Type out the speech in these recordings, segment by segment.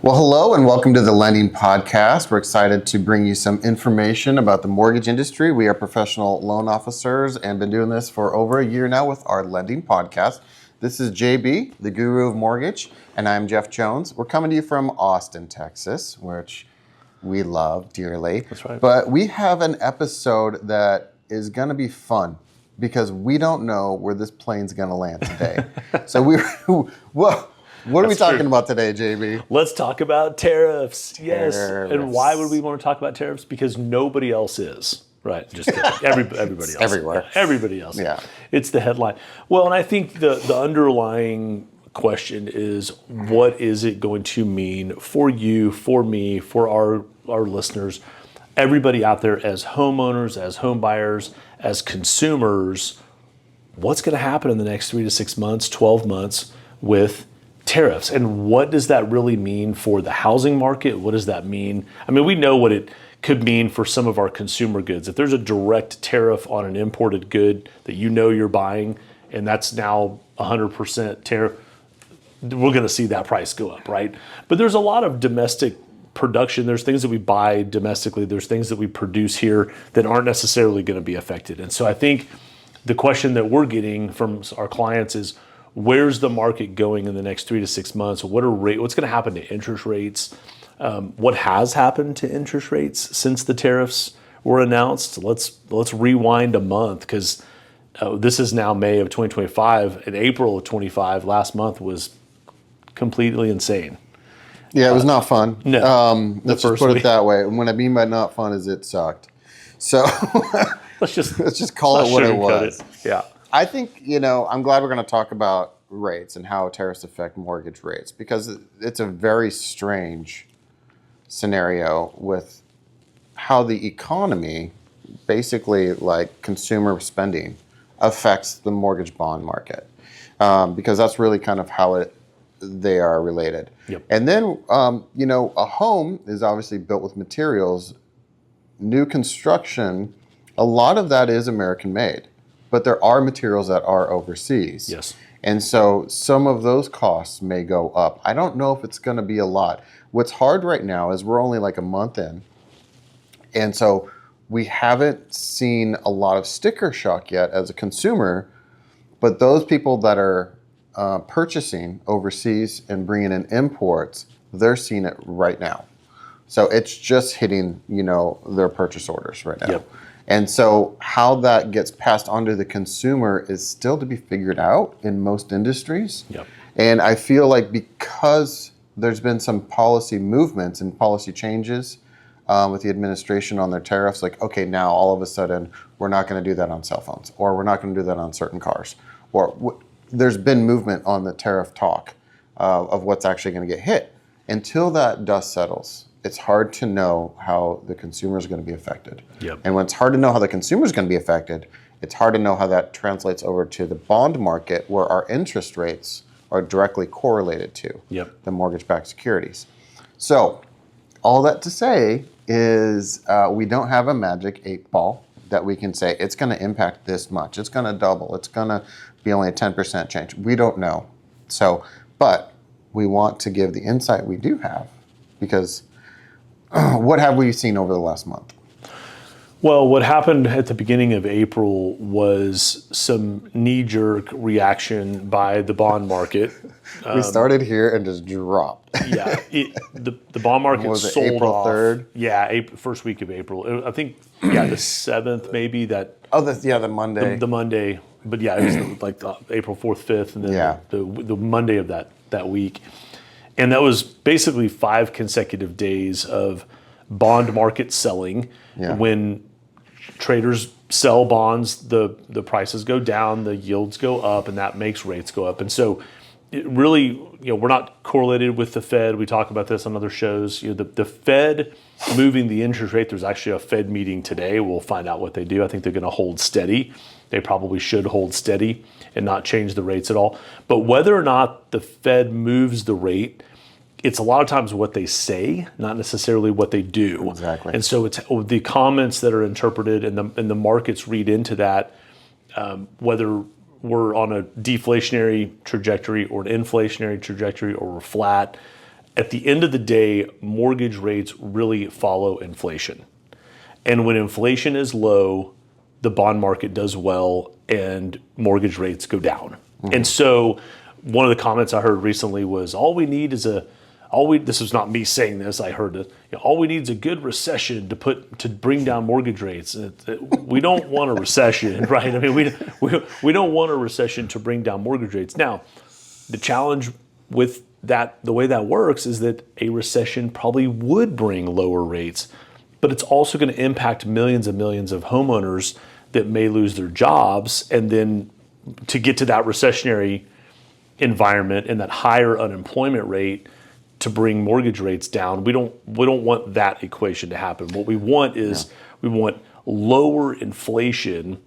Well, hello and welcome to the Lending Podcast. We're excited to bring you some information about the mortgage industry. We are professional loan officers and been doing this for over a year now with our Lending Podcast. This is JB, the guru of mortgage, and I'm Jeff Jones. We're coming to you from Austin, Texas, which we love dearly. That's right. But we have an episode that is going to be fun because we don't know where this plane's going to land today. What are we talking about today, JB? Let's talk about tariffs. Yes. Tariffs. And why would we want to talk about tariffs? Because nobody else is. Right. Just kidding. Everybody else. Everywhere. Yeah, everybody else. Yeah. It's the headline. Well, and I think the underlying question is, what is it going to mean for you, for me, for our listeners, everybody out there as homeowners, as home buyers, as consumers? What's going to happen in the next 3 to 6 months, 12 months with tariffs, and what does that really mean for the housing market? What does that mean? I mean, we know what it could mean for some of our consumer goods. If there's a direct tariff on an imported good that you know you're buying, and that's now 100% tariff, we're going to see that price go up, right? But there's a lot of domestic production. There's things that we buy domestically. There's things that we produce here that aren't necessarily going to be affected. And so I think the question that we're getting from our clients is, where's the market going in the next 3 to 6 months? What's going to happen to interest rates? What has happened to interest rates since the tariffs were announced? Let's rewind a month, because this is now May of 2025. In April of 25, last month was completely insane. Yeah, it was not fun. No. Let's just put it that way. And what I mean by not fun is it sucked. So let's just call it what it was. Yeah. I think, I'm glad we're going to talk about rates and how tariffs affect mortgage rates, because it's a very strange scenario with how the economy, basically like consumer spending, affects the mortgage bond market, because that's really kind of how they are related. Yep. And then, a home is obviously built with materials. New construction, a lot of that is American made. But there are materials that are overseas. Yes. And so some of those costs may go up. I don't know if it's going to be a lot. What's hard right now is we're only like a month in. And so we haven't seen a lot of sticker shock yet as a consumer. But those people that are purchasing overseas and bringing in imports, they're seeing it right now. So it's just hitting, their purchase orders right now. Yep. And so how that gets passed on to the consumer is still to be figured out in most industries. Yep. And I feel like because there's been some policy movements and policy changes with the administration on their tariffs, like, okay, now all of a sudden we're not going to do that on cell phones, or we're not going to do that on certain cars. Or there's been movement on the tariff talk of what's actually going to get hit. Until that dust settles, it's hard to know how the consumer is going to be affected. Yep. And when it's hard to know how the consumer is going to be affected, it's hard to know how that translates over to the bond market, where our interest rates are directly correlated to the mortgage-backed securities. So all that to say is we don't have a magic 8-ball that we can say it's going to impact this much. It's going to double. It's going to be only a 10% change. We don't know. But we want to give the insight we do have, because what have we seen over the last month? Well, what happened at the beginning of April was some knee-jerk reaction by the bond market. We started here and just dropped. Yeah, the bond market was it sold April off. 3rd? Yeah, first week of April. I think, the 7th maybe. The Monday. The Monday, but yeah, it was like April 4th, 5th, and then the Monday of that week. And that was basically 5 consecutive days of bond market selling. Yeah. When traders sell bonds, the prices go down, the yields go up, and that makes rates go up. And so it really, we're not correlated with the Fed. We talk about this on other shows. The Fed moving the interest rate, there's actually a Fed meeting today. We'll find out what they do. I think they're going to hold steady. They probably should hold steady and not change the rates at all. But whether or not the Fed moves the rate, it's a lot of times what they say, not necessarily what they do. Exactly. And so it's the comments that are interpreted and the markets read into that, whether we're on a deflationary trajectory or an inflationary trajectory or we're flat. at the end of the day, mortgage rates really follow inflation. And when inflation is low, the bond market does well and mortgage rates go down. And so one of the comments I heard recently was, this is not me saying this, I heard it, all we need is a good recession to bring down mortgage rates. We don't want a recession, right? I mean, we don't want a recession to bring down mortgage rates. Now, the challenge with that, the way that works, is that a recession probably would bring lower rates, but it's also going to impact millions and millions of homeowners that may lose their jobs. And then to get to that recessionary environment and that higher unemployment rate to bring mortgage rates down, we don't want that equation to happen. What we want is we want lower inflation,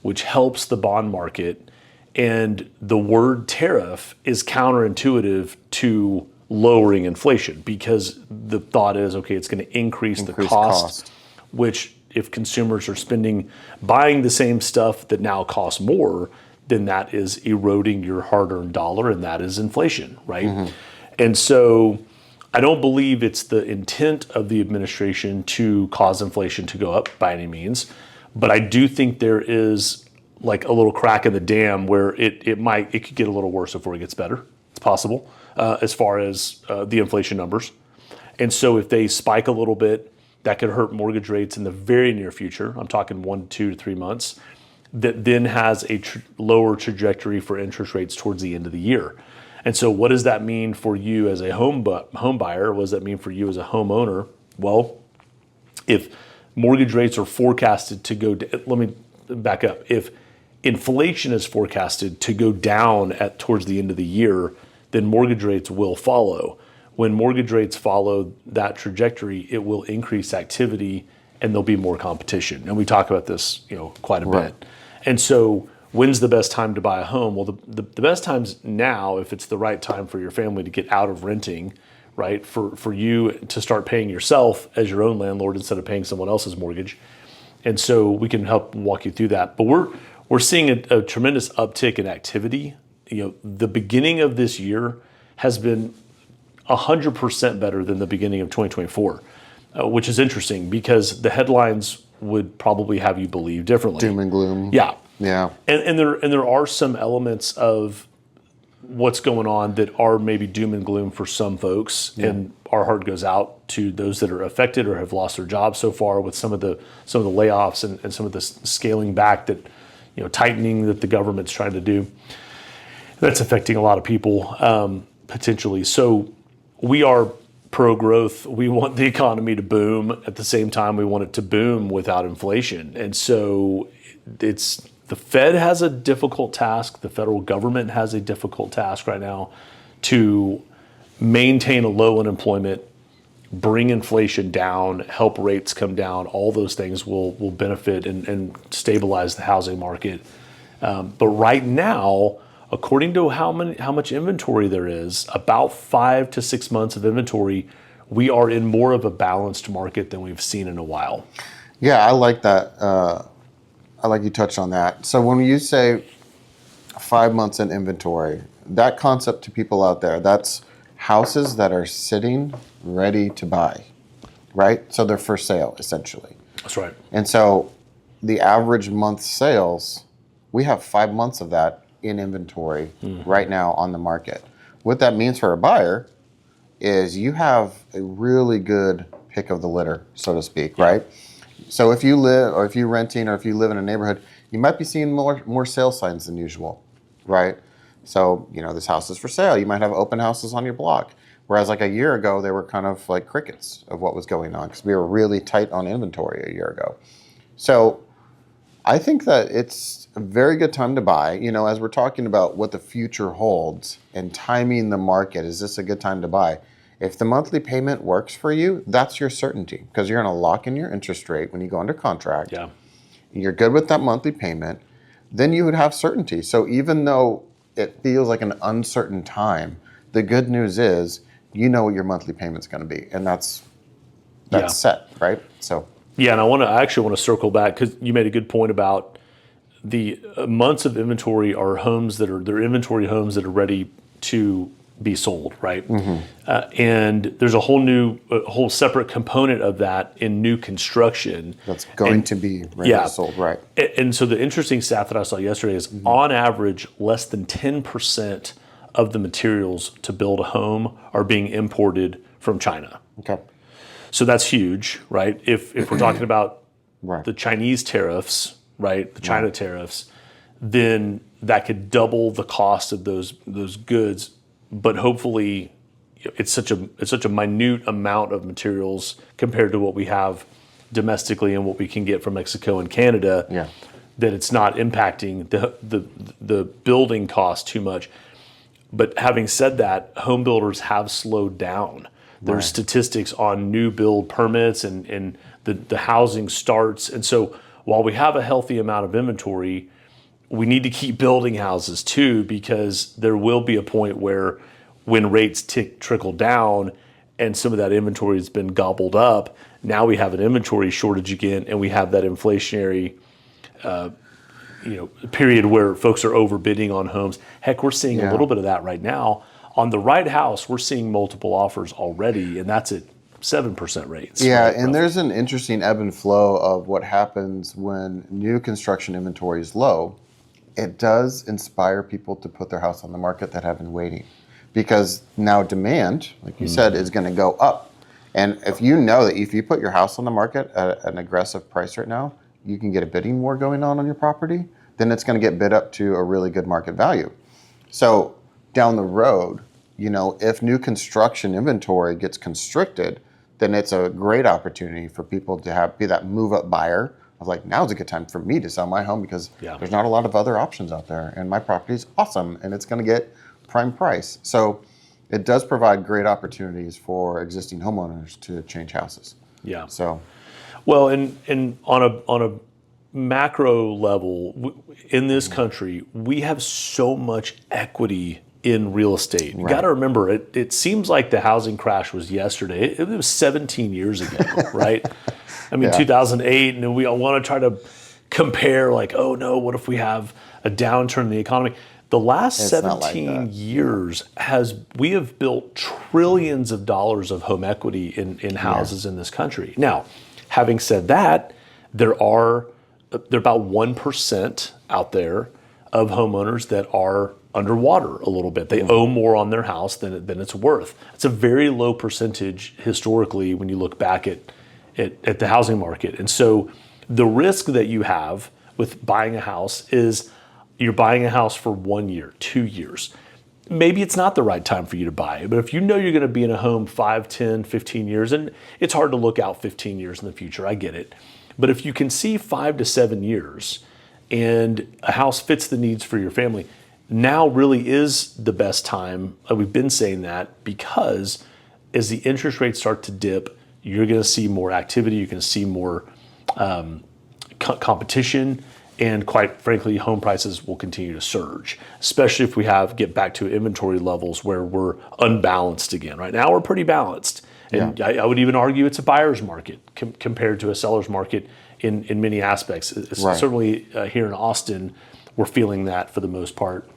which helps the bond market. And the word tariff is counterintuitive to lowering inflation, because the thought is, okay, it's going to increase the cost, which if consumers are buying the same stuff that now costs more, then that is eroding your hard-earned dollar, and that is inflation, right? And so I don't believe it's the intent of the administration to cause inflation to go up by any means, but I do think there is like a little crack in the dam where it could get a little worse before it gets better. It's possible as far as the inflation numbers. And so if they spike a little bit, that could hurt mortgage rates in the very near future. I'm talking 1 to 2 to 3 months. That then has a lower trajectory for interest rates towards the end of the year. And so what does that mean for you as a home buyer? What does that mean for you as a homeowner? Well, if mortgage rates are forecasted to go, let me back up. If inflation is forecasted to go down towards the end of the year, then mortgage rates will follow. When mortgage rates follow that trajectory, it will increase activity and there'll be more competition. And we talk about this, quite a bit. And so when's the best time to buy a home? Well, the best time's now, if it's the right time for your family to get out of renting, right? For you to start paying yourself as your own landlord instead of paying someone else's mortgage. And so we can help walk you through that. But we're seeing a tremendous uptick in activity. The beginning of this year has been 100% better than the beginning of 2024, which is interesting because the headlines would probably have you believe differently. Doom and gloom. Yeah. Yeah. And there are some elements of what's going on that are maybe doom and gloom for some folks. Yeah. And our heart goes out to those that are affected or have lost their jobs so far with some of the layoffs and some of the scaling back that, tightening that the government's trying to do. That's affecting a lot of people potentially. So we are pro-growth. We want the economy to boom. At the same time, we want it to boom without inflation. And so the Fed has a difficult task. The federal government has a difficult task right now to maintain a low unemployment, bring inflation down, help rates come down. All those things will benefit and stabilize the housing market. But right now, according to how much inventory there is, about 5 to 6 months of inventory, we are in more of a balanced market than we've seen in a while. Yeah, I like that. I like you touched on that. So when you say 5 months in inventory, that concept to people out there, that's houses that are sitting ready to buy, right? So they're for sale, essentially. That's right. And so the average month sales, we have 5 months of that in inventory right now on the market. What that means for a buyer is you have a really good pick of the litter, so to speak, right? So if you live, or if you're renting, or if you live in a neighborhood, you might be seeing more sale signs than usual, right? So, this house is for sale. You might have open houses on your block. Whereas like a year ago, they were kind of like crickets of what was going on because we were really tight on inventory a year ago. So I think that it's a very good time to buy. As we're talking about what the future holds and timing the market, is this a good time to buy? If the monthly payment works for you, that's your certainty because you're going to lock in your interest rate when you go under contract. Yeah. And you're good with that monthly payment, then you would have certainty. So even though it feels like an uncertain time, the good news is you know what your monthly payment's going to be, and that's set, right? So. Yeah, and I actually want to circle back because you made a good point about the months of inventory are inventory homes that are ready to be sold, right? And there's a whole separate component of that in new construction. That's going to be ready to sold, right? And so the interesting stat that I saw yesterday is on average, less than 10% of the materials to build a home are being imported from China. Okay. So that's huge, right? If we're talking about Right. the Chinese tariffs, right, the China tariffs, then that could double the cost of those goods. But hopefully, it's such a minute amount of materials compared to what we have domestically and what we can get from Mexico and Canada, that it's not impacting the building cost too much. But having said that, home builders have slowed down. There's statistics on new build permits and the housing starts. And so while we have a healthy amount of inventory, we need to keep building houses too, because there will be a point where when rates trickle down and some of that inventory has been gobbled up, now we have an inventory shortage again, and we have that inflationary period where folks are overbidding on homes. Heck, we're seeing a little bit of that right now. On the right house, we're seeing multiple offers already, and that's at 7% rates. Yeah, right, and there's an interesting ebb and flow of what happens when new construction inventory is low. It does inspire people to put their house on the market that have been waiting, because now demand, like you said, is going to go up. And if you know that if you put your house on the market at an aggressive price right now, you can get a bidding war going on your property, then it's going to get bid up to a really good market value. So down the road, if new construction inventory gets constricted, then it's a great opportunity for people to be that move-up buyer of like, now's a good time for me to sell my home because there's not a lot of other options out there, and my property is awesome, and it's going to get prime price. So it does provide great opportunities for existing homeowners to change houses. Yeah. So, well, and on a macro level, in this country, we have so much equity in real estate. You got to remember, it seems like the housing crash was yesterday. It was 17 years ago, right? I mean, 2008, and we all want to try to compare like, oh no, what if we have a downturn in the economy? The last 17 years we have built trillions of dollars of home equity in houses in this country. Now, having said that, there are about 1% out there of homeowners that are underwater a little bit. They owe more on their house than it's worth. It's a very low percentage historically when you look back at the housing market. And so the risk that you have with buying a house is you're buying a house for 1 year, 2 years. Maybe it's not the right time for you to buy it, but if you know you're going to be in a home 5, 10, 15 years, and it's hard to look out 15 years in the future, I get it. But if you can see 5 to 7 years and a house fits the needs for your family, now really is the best time. We've been saying that because as the interest rates start to dip, you're going to see more activity, you're going to see more competition, and quite frankly, home prices will continue to surge, especially if we get back to inventory levels where we're unbalanced again. Right now, we're pretty balanced. And I would even argue it's a buyer's market compared to a seller's market in many aspects. Certainly here in Austin, we're feeling that for the most part.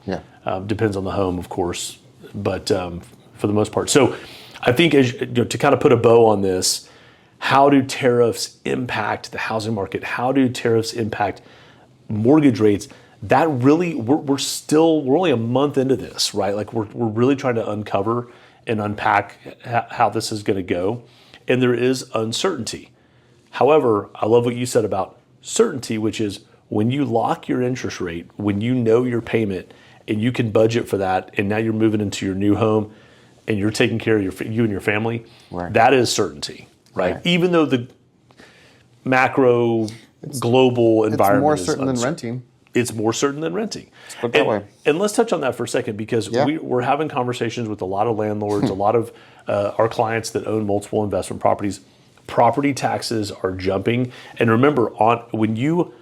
Depends on the home, of course, but for the most part. So I think to kind of put a bow on this, how do tariffs impact the housing market? How do tariffs impact mortgage rates? That really, we're only a month into this, right? Like we're really trying to uncover and unpack how this is going to go. And there is uncertainty. However, I love what you said about certainty, which is when you lock your interest rate, when you know your payment and you can budget for that, and now you're moving into your new home and you're taking care of you and your family, that is certainty, right? Even though the macro global environment is more certain than renting. It's more certain than renting. Let's put it that way. And let's touch on that for a second, because we're having conversations with a lot of landlords, a lot of our clients that own multiple investment properties. Property taxes are jumping. And remember, when you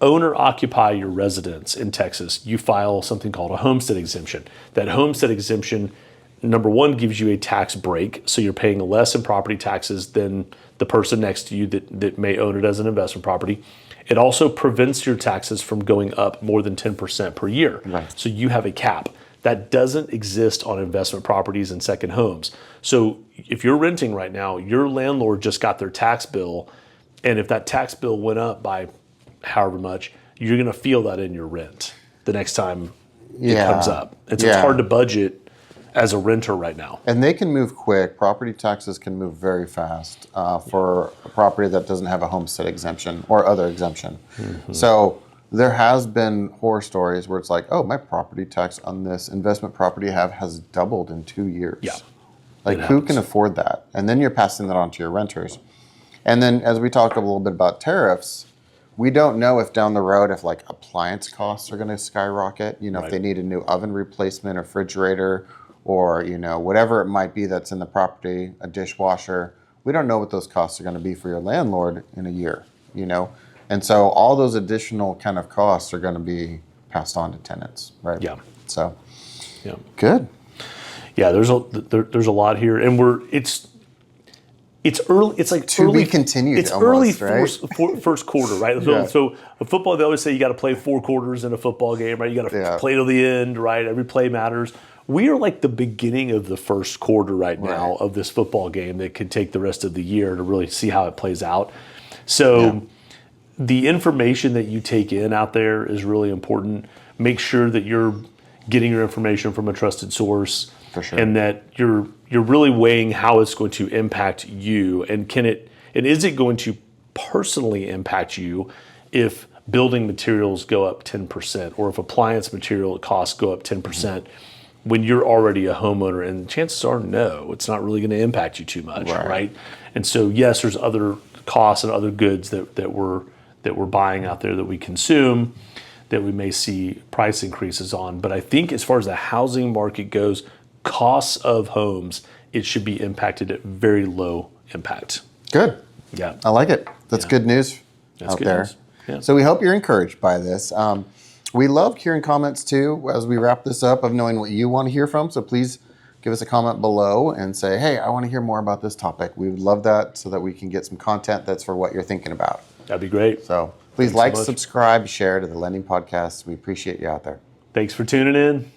own or occupy your residence in Texas, you file something called a homestead exemption. That homestead exemption, number one, gives you a tax break, so you're paying less in property taxes than the person next to you that may own it as an investment property. It also prevents your taxes from going up more than 10% per year. So you have a cap. That doesn't exist on investment properties and second homes. So if you're renting right now, your landlord just got their tax bill, and if that tax bill went up by however much, you're going to feel that in your rent the next time it comes up. And so it's hard to budget as a renter right now. And they can move quick. Property taxes can move very fast for a property that doesn't have a homestead exemption or other exemption. So there has been horror stories where it's like, oh, my property tax on this investment property I have has doubled in 2 years. Yeah. Like, who can afford that? And then you're passing that on to your renters. And then as we talked a little bit about tariffs, we don't know if down the road, if like appliance costs are going to skyrocket, if they need a new oven replacement, or refrigerator, or, whatever it might be that's in the property, a dishwasher. We don't know what those costs are going to be for your landlord in a year, And so all those additional kind of costs are going to be passed on to tenants, right? Yeah. So, good. Yeah, there's a lot here, and it's early. It's like to early, be continued. It's almost, early right? first quarter, right? So a football, they always say you got to play 4 quarters in a football game, right? You got to play till the end, right? Every play matters. We are like the beginning of the first quarter right now of this football game that could take the rest of the year to really see how it plays out. So the information that you take in out there is really important. Make sure that you're getting your information from a trusted source, for sure, and that you're really weighing how it's going to impact you, and is it going to personally impact you if building materials go up 10%, or if appliance material costs go up 10%. When you're already a homeowner, and chances are no, it's not really going to impact you too much, right? And so yes, there's other costs and other goods that we're buying out there that we consume that we may see price increases on. But I think as far as the housing market goes, costs of homes, it should be impacted at very low impact. Good. Yeah. I like it. That's good news out there. Yeah. So we hope you're encouraged by this. We love hearing comments too as we wrap this up, of knowing what you want to hear from. So please give us a comment below and say, hey, I want to hear more about this topic. We would love that so that we can get some content that's for what you're thinking about. That'd be great. So please like, subscribe, share to the Lending Podcast. We appreciate you out there. Thanks for tuning in.